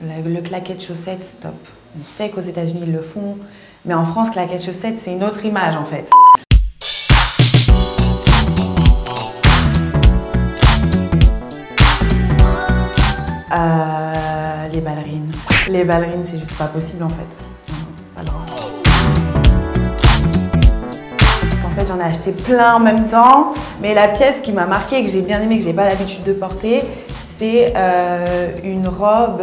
Le claquette chaussette, stop. On sait qu'aux États-Unis ils le font, mais en France, claquette chaussette, c'est une autre image en fait. Les ballerines. Les ballerines, c'est juste pas possible en fait. Non, pas le droit. Parce qu'en fait, j'en ai acheté plein en même temps, mais la pièce qui m'a marquée et que j'ai bien aimée, que j'ai pas l'habitude de porter, c'est une robe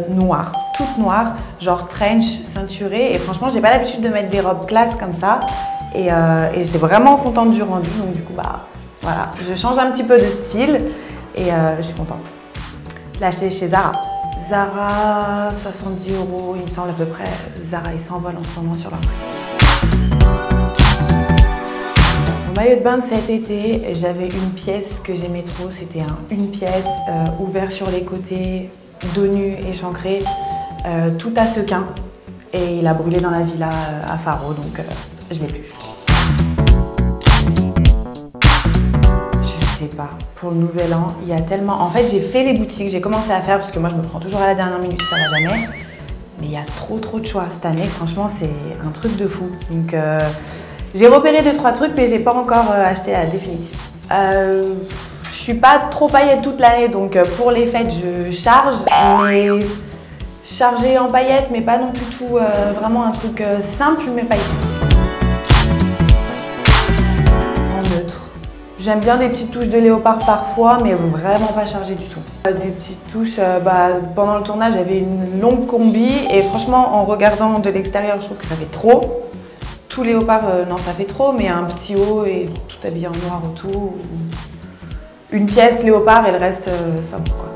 noire, toute noire, genre trench, ceinturée. Et franchement, j'ai pas l'habitude de mettre des robes classe comme ça. Et j'étais vraiment contente du rendu, donc du coup, bah voilà, je change un petit peu de style et je suis contente. Je l'ai acheté chez Zara. Zara, 70 €, il me semble à peu près. Zara, ils s'envolent en ce moment sur leur prix. Mon maillot de bain de cet été, j'avais une pièce que j'aimais trop. C'était une pièce ouverte sur les côtés, dos nu, échancré, tout à sequin. Et il a brûlé dans la villa à Faro, donc je l'ai plus. Je sais pas, pour le nouvel an, il y a tellement... En fait, j'ai fait les boutiques, j'ai commencé à faire parce que moi je me prends toujours à la dernière minute, ça va jamais. Mais il y a trop de choix cette année, franchement c'est un truc de fou. Donc j'ai repéré 2-3 trucs mais j'ai pas encore acheté la définitive. Je suis pas trop paillette toute l'année, donc pour les fêtes je charge, mais chargé en paillettes, mais pas non plus tout, vraiment un truc simple mais paillettes. En neutre. J'aime bien des petites touches de léopard parfois, mais vraiment pas chargées du tout. Des petites touches, pendant le tournage, j'avais une longue combi et franchement, en regardant de l'extérieur, je trouve que ça fait trop. Tout léopard, non, ça fait trop, mais un petit haut et tout habillé en noir autour. Une pièce léopard et le reste, sobre, quoi.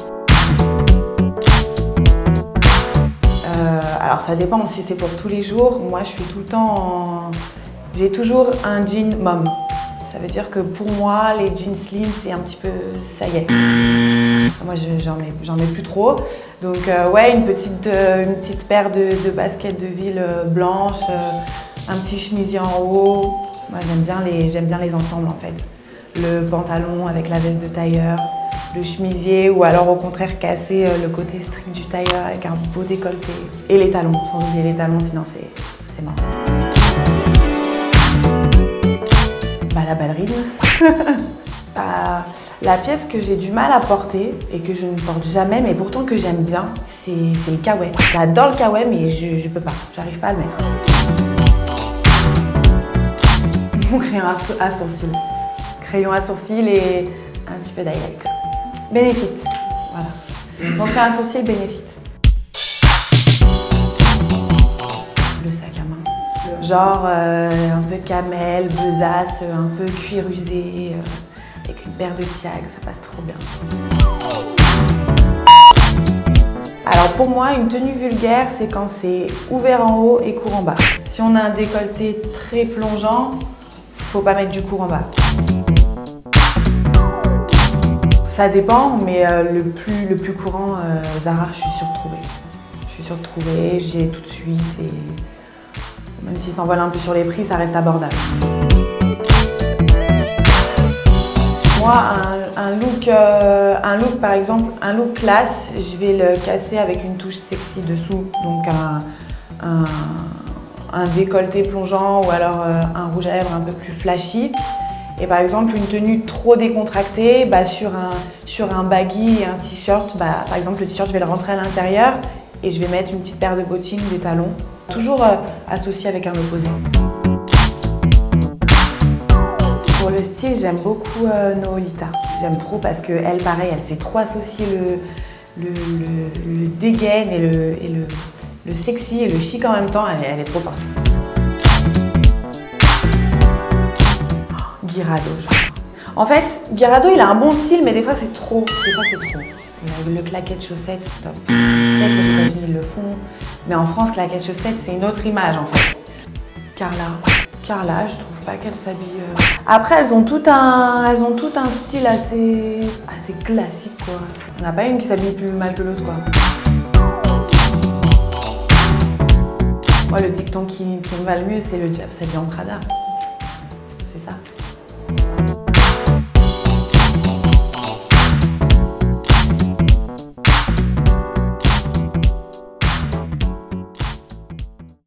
Alors ça dépend si c'est pour tous les jours. Moi, je suis tout le temps en... J'ai toujours un jean mom. Ça veut dire que pour moi, les jeans slim, c'est un petit peu... ça y est. Moi, j'en mets plus trop. Donc, ouais, une petite paire de baskets de ville blanches, un petit chemisier en haut. Moi, j'aime bien les ensembles, en fait. Le pantalon avec la veste de tailleur, le chemisier, ou alors au contraire, casser le côté strict du tailleur avec un beau décolleté. Et les talons, sans oublier les talons, sinon c'est mort. La ballerine. La pièce que j'ai du mal à porter et que je ne porte jamais, mais pourtant que j'aime bien, c'est le kawaii. J'adore le kawaii, mais je peux pas, j'arrive pas à le mettre. Mon crayon à sourcils. Crayon à sourcils et un petit peu d'highlight. Benefit, voilà. Mon crayon à sourcils, Benefit. Le sac à main. Genre un peu camel, besace, un peu cuir usé, avec une paire de tiags, ça passe trop bien. Alors pour moi, une tenue vulgaire, c'est quand c'est ouvert en haut et court en bas. Si on a un décolleté très plongeant, faut pas mettre du court en bas. Ça dépend, mais le plus courant, Zara, je suis sûre de trouver. Je suis sûre de trouver, j'ai tout de suite et... Même s'il s'envole un peu sur les prix, ça reste abordable. Moi, un look par exemple, un look classe, je vais le casser avec une touche sexy dessous. Donc un décolleté plongeant ou alors un rouge à lèvres un peu plus flashy. Et par exemple, une tenue trop décontractée, sur un baggy et un t-shirt, par exemple le t-shirt, je vais le rentrer à l'intérieur et je vais mettre une petite paire de bottines, des talons. Toujours associé avec un opposé. Pour le style, j'aime beaucoup Noolita. J'aime trop parce qu'elle, pareil, elle sait trop associer le dégaine et le sexy et le chic en même temps. Elle est trop forte. Guirado, je crois. En fait, Guirado, il a un bon style, mais des fois c'est trop. Le claquette chaussette, stop. Je sais qu'aux États-Unis ils le font, mais en France, claquette chaussette, c'est une autre image en fait. Carla, je trouve pas qu'elle s'habille. Après, elles ont tout un style assez classique quoi. Il n'y en a pas une qui s'habille plus mal que l'autre quoi. Moi, le dicton qui me va le mieux, c'est le diable s'habille en Prada.